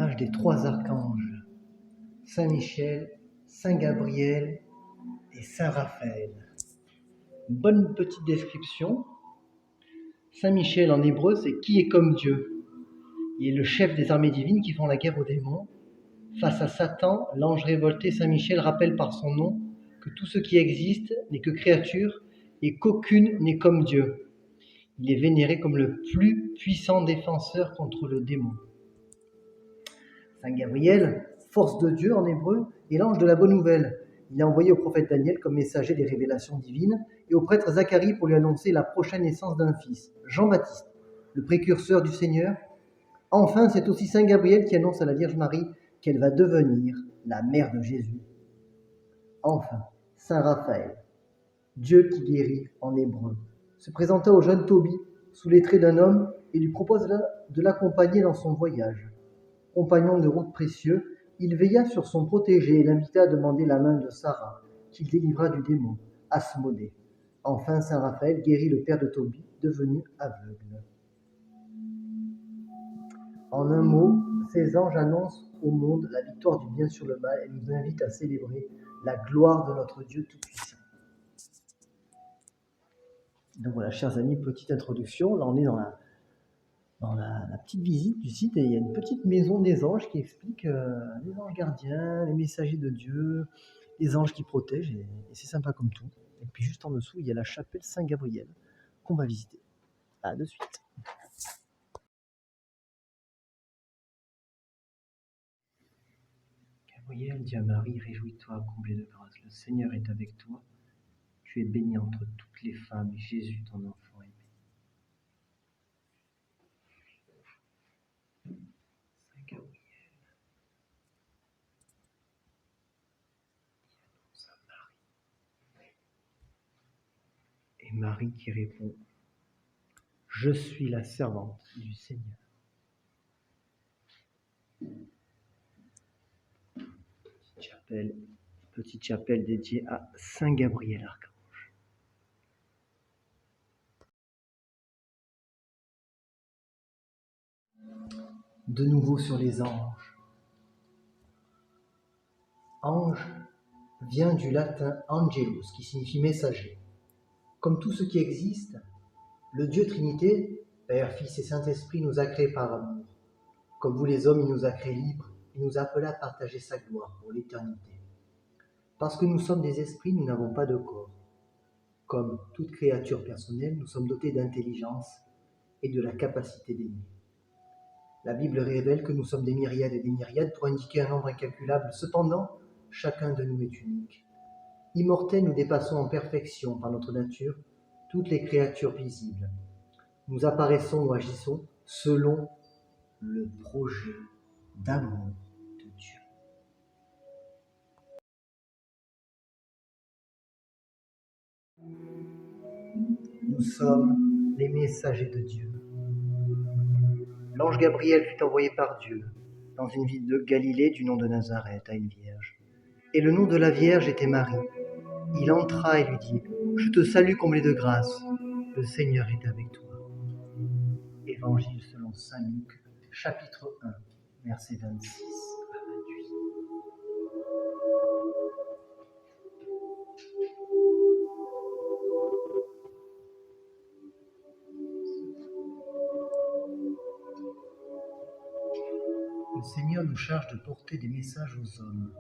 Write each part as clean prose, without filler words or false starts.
l'image des trois archanges, Saint Michel, Saint Gabriel et Saint Raphaël. Une bonne petite description. Saint Michel en hébreu, c'est qui est comme Dieu. Il est le chef des armées divines qui font la guerre aux démons. Face à Satan, l'ange révolté Saint Michel rappelle par son nom que tout ce qui existe n'est que créature et qu'aucune n'est comme Dieu. Il est vénéré comme le plus puissant défenseur contre le démon. Saint Gabriel, force de Dieu en hébreu, est l'ange de la bonne nouvelle. Il est envoyé au prophète Daniel comme messager des révélations divines et au prêtre Zacharie pour lui annoncer la prochaine naissance d'un fils, Jean-Baptiste, le précurseur du Seigneur. Enfin, c'est aussi Saint Gabriel qui annonce à la Vierge Marie qu'elle va devenir la mère de Jésus. Enfin, Saint Raphaël, Dieu qui guérit en hébreu, se présenta au jeune Tobie sous les traits d'un homme et lui propose de l'accompagner dans son voyage. Compagnon de route précieux, il veilla sur son protégé et l'invita à demander la main de Sarah, qu'il délivra du démon, Asmodée. Enfin, Saint Raphaël guérit le père de Tobie, devenu aveugle. En un mot, ces anges annoncent au monde la victoire du bien sur le mal et nous invitent à célébrer la gloire de notre Dieu Tout-Puissant. Donc voilà, chers amis, petite introduction. Là, on est dans la petite visite du site et il y a une petite maison des anges qui explique les anges gardiens, les messagers de Dieu, les anges qui protègent et c'est sympa comme tout. Et puis juste en dessous, il y a la chapelle Saint-Gabriel qu'on va visiter. À de suite. Gabriel dit à Marie, réjouis-toi, comblée de grâce, le Seigneur est avec toi. Tu es bénie entre toutes les femmes et Jésus, ton enfant, est béni. Saint Gabriel dit à Marie. Et Marie qui répond, je suis la servante du Seigneur. Petite chapelle dédiée à Saint Gabriel Archange. De nouveau sur les anges. Ange vient du latin angelus, qui signifie messager. Comme tout ce qui existe, le Dieu Trinité, Père, Fils et Saint-Esprit, nous a créés par amour. Comme vous les hommes, il nous a créés libres et nous a appelés à partager sa gloire pour l'éternité. Parce que nous sommes des esprits, nous n'avons pas de corps. Comme toute créature personnelle, nous sommes dotés d'intelligence et de la capacité d'aimer. La Bible révèle que nous sommes des myriades et des myriades pour indiquer un nombre incalculable. Cependant, chacun de nous est unique. Immortels, nous dépassons en perfection par notre nature toutes les créatures visibles. Nous apparaissons ou agissons selon le projet d'amour de Dieu. Nous sommes les messagers de Dieu. L'ange Gabriel fut envoyé par Dieu dans une ville de Galilée du nom de Nazareth à une vierge. Et le nom de la vierge était Marie. Il entra et lui dit, « Je te salue comblée de grâce, le Seigneur est avec toi. » Évangile selon saint Luc, chapitre 1, versets 26 à 28. Le Seigneur nous charge de porter des messages aux hommes.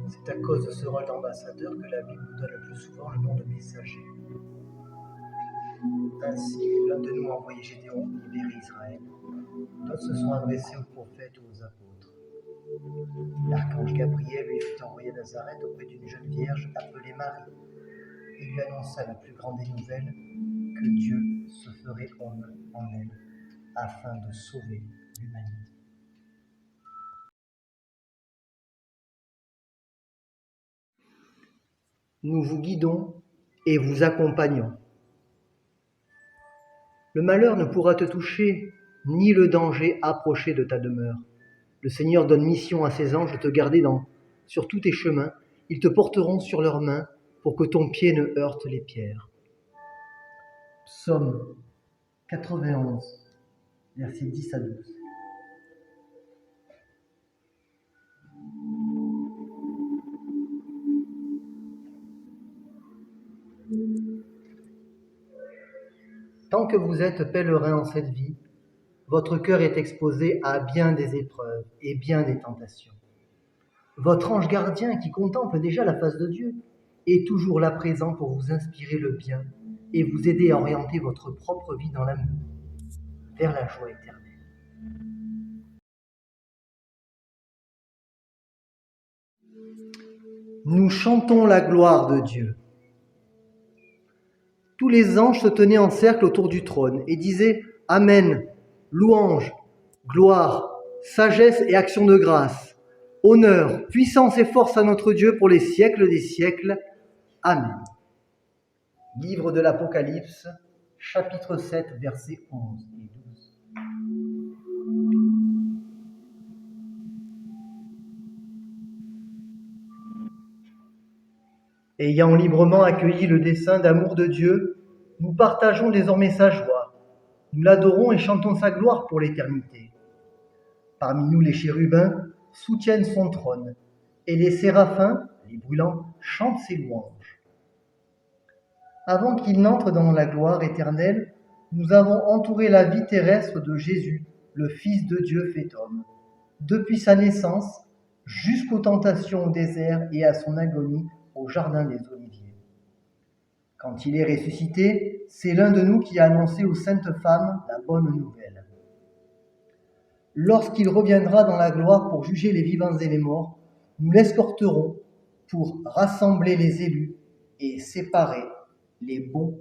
C'est à cause de ce rôle d'ambassadeur que la Bible nous donne le plus souvent le nom de messager. Ainsi, l'un de nous a envoyé Gédéon libérer Israël. D'autres se sont adressés aux prophètes ou aux apôtres. L'archange Gabriel lui fut envoyé à Nazareth auprès d'une jeune vierge appelée Marie. Il lui annonça la plus grande des nouvelles, que Dieu se ferait homme en elle, afin de sauver l'humanité. Nous vous guidons et vous accompagnons. Le malheur ne pourra te toucher, ni le danger approcher de ta demeure. Le Seigneur donne mission à ses anges de te garder sur tous tes chemins. Ils te porteront sur leurs mains pour que ton pied ne heurte les pierres. Psaume 91, versets 10 à 12. Tant que vous êtes pèlerin en cette vie, votre cœur est exposé à bien des épreuves et bien des tentations. Votre ange gardien qui contemple déjà la face de Dieu est toujours là présent pour vous inspirer le bien et vous aider à orienter votre propre vie dans l'amour, vers la joie éternelle. Nous chantons la gloire de Dieu. Tous les anges se tenaient en cercle autour du trône et disaient « Amen, louange, gloire, sagesse et action de grâce, honneur, puissance et force à notre Dieu pour les siècles des siècles. Amen. » Livre de l'Apocalypse, chapitre 7, versets 11 et 12. Ayant librement accueilli le dessein d'amour de Dieu, nous partageons désormais sa joie. Nous l'adorons et chantons sa gloire pour l'éternité. Parmi nous, les chérubins soutiennent son trône, et les séraphins, les brûlants, chantent ses louanges. Avant qu'il n'entre dans la gloire éternelle, nous avons entouré la vie terrestre de Jésus, le Fils de Dieu fait homme, depuis sa naissance jusqu'aux tentations au désert et à son agonie au jardin des Oliviers. Quand il est ressuscité, c'est l'un de nous qui a annoncé aux saintes femmes la bonne nouvelle. Lorsqu'il reviendra dans la gloire pour juger les vivants et les morts, nous l'escorterons pour rassembler les élus et séparer les bons